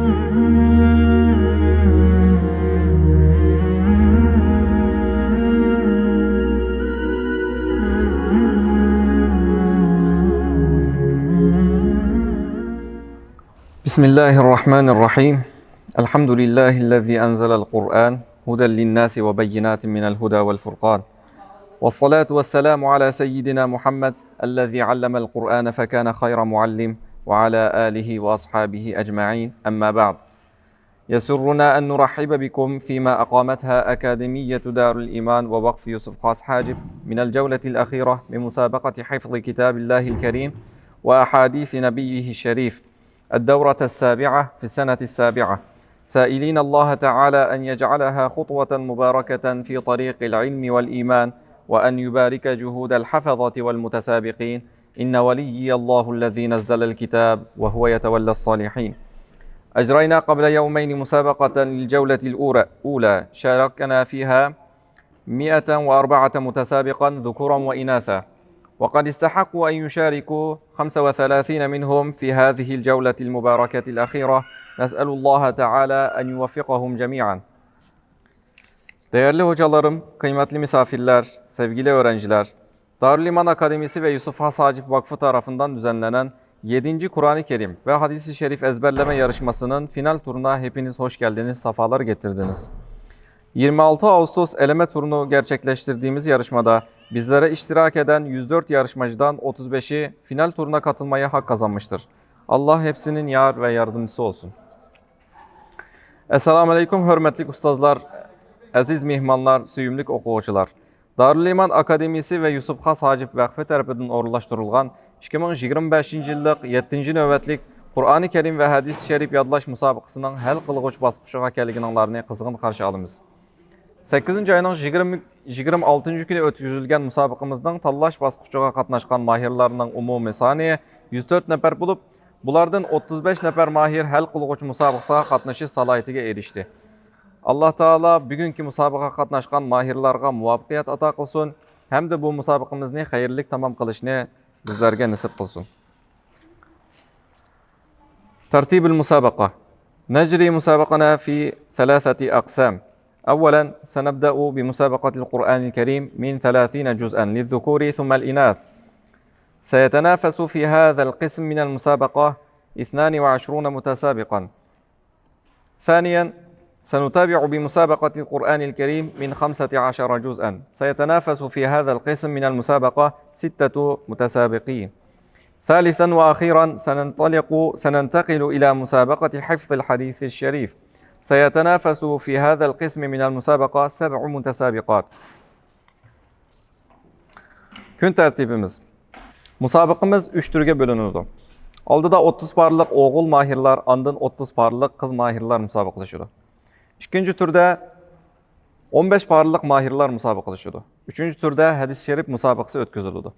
بسم الله الرحمن الرحيم. الحمد لله الذي أنزل القرآن هدى للناس وبينات من الهدى والفرقان، والصلاة والسلام على سيدنا محمد الذي علم القرآن فكان خير معلم، وعلى آله وأصحابه أجمعين. أما بعد، يسرنا أن نرحب بكم فيما أقامتها أكاديمية دار الإيمان ووقف يوسف قاس حاجب من الجولة الأخيرة بمسابقة حفظ كتاب الله الكريم وأحاديث نبيه الشريف، الدورة السابعة في السنة السابعة، سائلين الله تعالى أن يجعلها خطوة مباركة في طريق العلم والإيمان، وأن يبارك جهود الحفظة والمتسابقين. إن وليي الله الذي نزل الكتاب وهو يتولى الصالحين. أجرينا قبل يومين مسابقة للجولة الأولى شاركنا فيها 104 متسابقا ذكورا وإناثا، وقد استحقوا أن يشاركوا 35 منهم في هذه الجولة المباركة الأخيرة. نسأل الله تعالى أن يوفقهم جميعا. Değerli hocalarım, kıymetli misafirler, sevgili öğrenciler, Darül İman Akademisi ve Yusuf Has Hacip Vakfı tarafından düzenlenen 7. Kur'an-ı Kerim ve Hadis-i Şerif ezberleme yarışmasının final turuna hepiniz hoş geldiniz, safalar getirdiniz. 26 Ağustos eleme turunu gerçekleştirdiğimiz yarışmada bizlere iştirak eden 104 yarışmacıdan 35'i final turuna katılmaya hak kazanmıştır. Allah hepsinin yar ve yardımcısı olsun. Esselamu Aleyküm hürmetli ustazlar, aziz mehmanlar, süyümlük oquvchilar. Darül İman Akademisi ve Yusuf Has Hacip Vakfı tarafından orunlaştırılgan 2025 yıllık 7. növbetlik Kur'an-ı Kerim ve Hadis-i Şerif yadlaş musabıqısının hal qılğıç basqıçıga kelgininglarni qizg'in qarshi olamiz. 8 ayının 26 günü ötküzülgen musabıqımızdan tallaş basqıçıga qatnaşqan mahirlarının umumi saniye 104 nefer bulup, bulardan 35 nefer mahir hal qılğıç musabıqıga qatnaşı salayetiga erişti. Allah Taala bugünkü musabıqa qatnaşqan mahirlarga muvaffaqiyat ata qilsin, hem de bu musabıqimizni xayrlik tamam qilishni bizlarga nasib qilsin. ترتيب المسابقة: نجري مسابقنا في 3 أقسام. أولا سنبدأ بمسابقة القرآن الكريم من 30 جزءا للذكور ثم الإناث. سيتنافس في هذا القسم من المسابقة 22 متسابقا. ثانيا سنتابع بمسابقة القرآن الكريم من 15 جزءا. سيتنافس في هذا القسم من المسابقة 6 متسابقين. ثالثا وأخيرا سننتقل إلى مسابقة حفظ الحديث الشريف. سيتنافس في هذا القسم من المسابقة 7 متسابقات. Gün tertibimiz. Musabıqımız 3 türge bölünüdü. Aldıda 30 parlıq oğul mahirlar, andın 30 parlıq qız mahirlar musabıqlaşıdı. İkinci türde 15 parlıq mahirlar musabıqlaşıdı. Üçüncü türde hadis-i şerif musabıqısı ötküzüldü.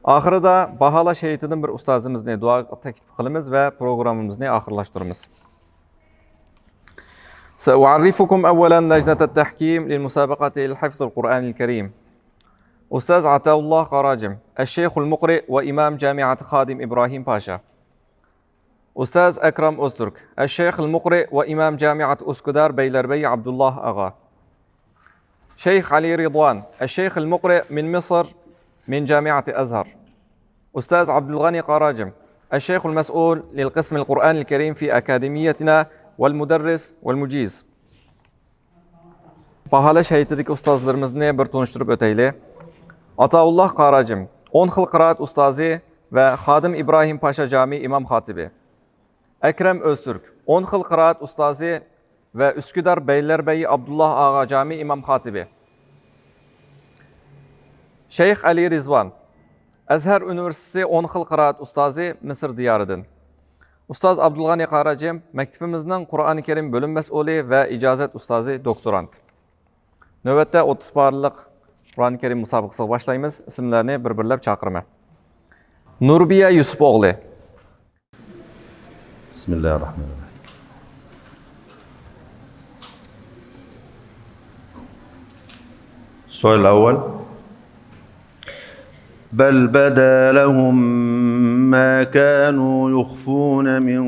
Ahırda bahala şehitinin bir ustazımızı dua teklif kılımız ve programımızı ahırlaştırımız. سأعرفكم أولا لجنة التحكيم للمسابقة لحفظ القرآن الكريم. أستاذ عطاء الله قراجم، الشيخ المقرئ وإمام جامعة خادم إبراهيم باشا. أستاذ أكرم أزترك، الشيخ المقرئ وإمام جامعة أسكدار بيلربي عبد الله أغا. شيخ علي رضوان، الشيخ المقرئ من مصر من جامعة أزهر. أستاذ عبد الغني قراجم، الشيخ المسؤول للقسم القرآن الكريم في أكاديميتنا والمدرس والمجيز. Bahala şehitlik ustazlarımızı bir tanıştırıp öteyli. Ataullah Qaracım, 10 xil qıraat ustazı ve Xadim İbrahim Paşa Cami İmam Xatibi. Ekrem Öztürk, 10 xil qıraat ustazı ve Üsküdar Beylerbeyi Abdullah Ağa Cami İmam Xatibi. Şeyh Ali Rizvan, Azhar Üniversitesi 10 xil qıraat ustazı Mısır diyarıdın. Ustaz Abdülgani Qaracım, mektebimizden Kur'an-ı Kerim bölüm mesulü ve icazet ustazı doktorant. Növbette 30 parlıq Kur'an-ı Kerim musabıqısı başlayımız. İsimlerini bir-birlep çakırma. Nurbiye Yusupoğlu. Bismillahirrahmanirrahim. السؤال الأول: بل بدا لهم ما كانوا يخفون من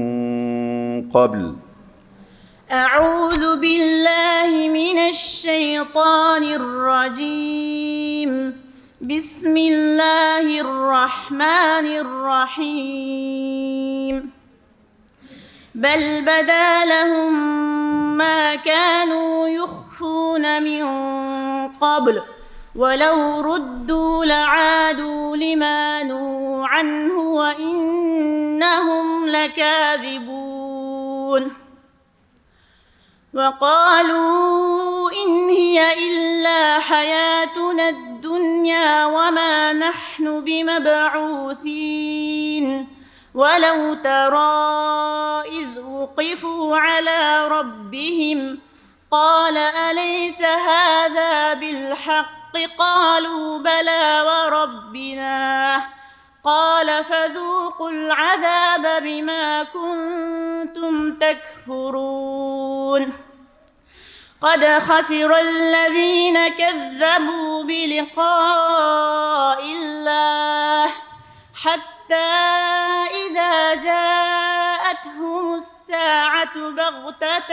قبل. أعوذ بالله من الشيطان الرجيم. بسم الله الرحمن الرحيم. بل بدا لهم ما كانوا يخفون من قبل ولو ردوا لعادوا لما نهوا عنه وإنهم لكاذبون. وقالوا إن هي إلا حياتنا الدنيا وما نحن بمبعوثين. ولو ترى إذ وقفوا على ربهم قال أليس هذا بالحق؟ قالوا بلى وربنا. قال فذوقوا العذاب بما كنتم تكفرون. قد خسر الذين كذبوا بلقاء الله حتى إذا جاءتهم الساعة بغتة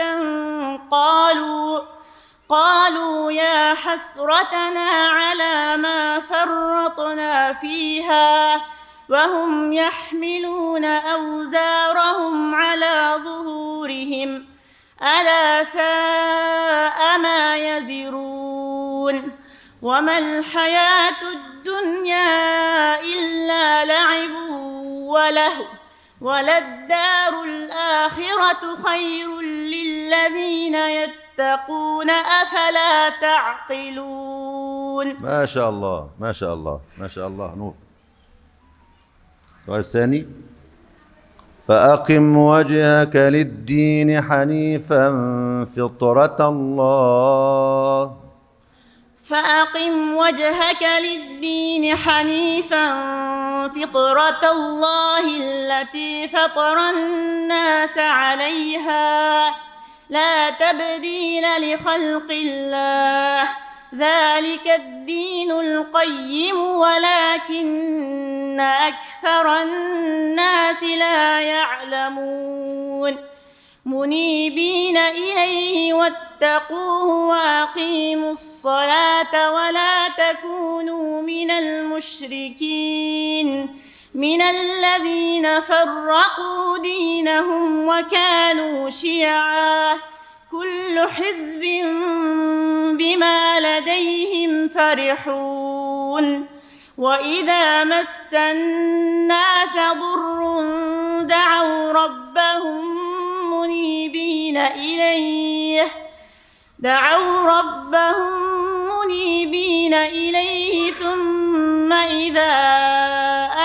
قالوا يا حسرتنا على ما فرطنا فيها وهم يحملون أوزارهم على ظهورهم ألا ساء ما يزرون. وما الحياة الدنيا إلا لعب ولهو وللدار الآخرة خير للذين يتقون أفلا تعقلون. ما شاء الله ما شاء الله ما شاء الله. نور. السؤال الثاني: فأقم وجهك للدين حنيفا فطرة الله. فأقم وجهك للدين حنيفا فطرة الله التي فطر الناس عليها لا تبديل لخلق الله ذلك الدين القيم ولكن أكثر الناس لا يعلمون. منيبين إليه واتقوه وأقيموا الصلاة ولا تكونوا من المشركين من الذين فرقوا دينهم وكانوا شيعا كل حزب بما لديهم فرحون. وإذا مس الناس ضر دعوا ربهم منيبين إليه ثم إذا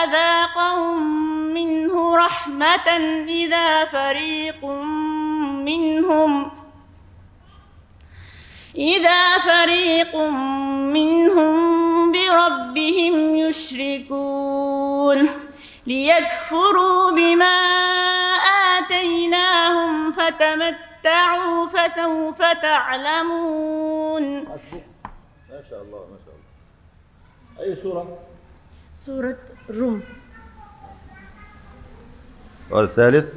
أذاقهم منه رحمة إذا فريق منهم بربهم يشركون. ليكفروا بما آتيناهم فتمتعوا فسوف تعلمون. ما شاء الله ما شاء الله. أي سورة؟ سورة الروم. والثالث: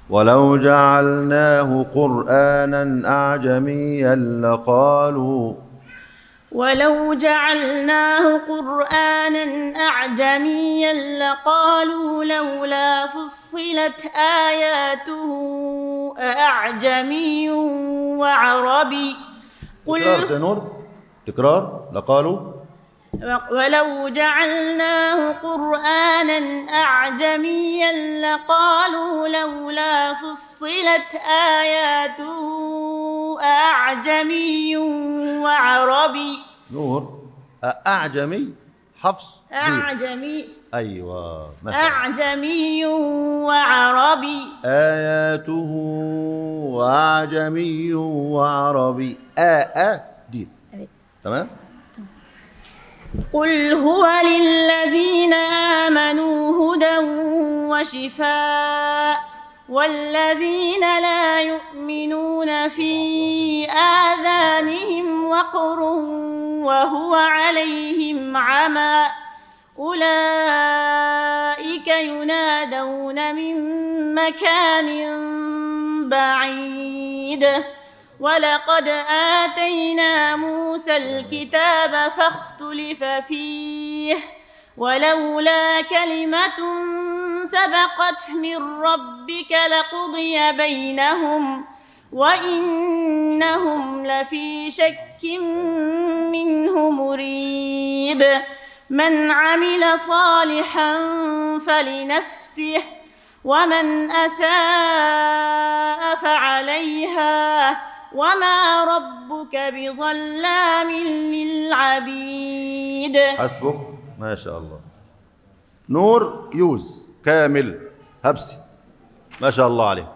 ولو جعلناه قرآنا أعجميا لقالوا لولا فصلت آياته أأعجمي وعربي. تكرار لقالوا ولو جعلناه قرآنا أعجميا لقالوا لولا فصلت آياته أأعجمي وعربي. نور. أعجمي حفص أعجمي. أيوة أعجمي وعربي. آياته أعجمي وعربي. دي تمام. قل هو للذين آمنوا هدى وشفاء والذين لا يؤمنون في آذانهم وقر وهو عليهم عمى أولئك ينادون من مكان بعيد ولقد آتينا موسى الكتاب فاختلف فيه ولولا كلمة سبقت من ربك لقضي بينهم وإنهم لفي شك منه مريب من عمل صالحا فلنفسه ومن أساء فعليها وما ربك بظلام للعبيد. حسبك، ما شاء الله. نور يوز كامل هبسي، ما شاء الله عليه.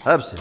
هبسي.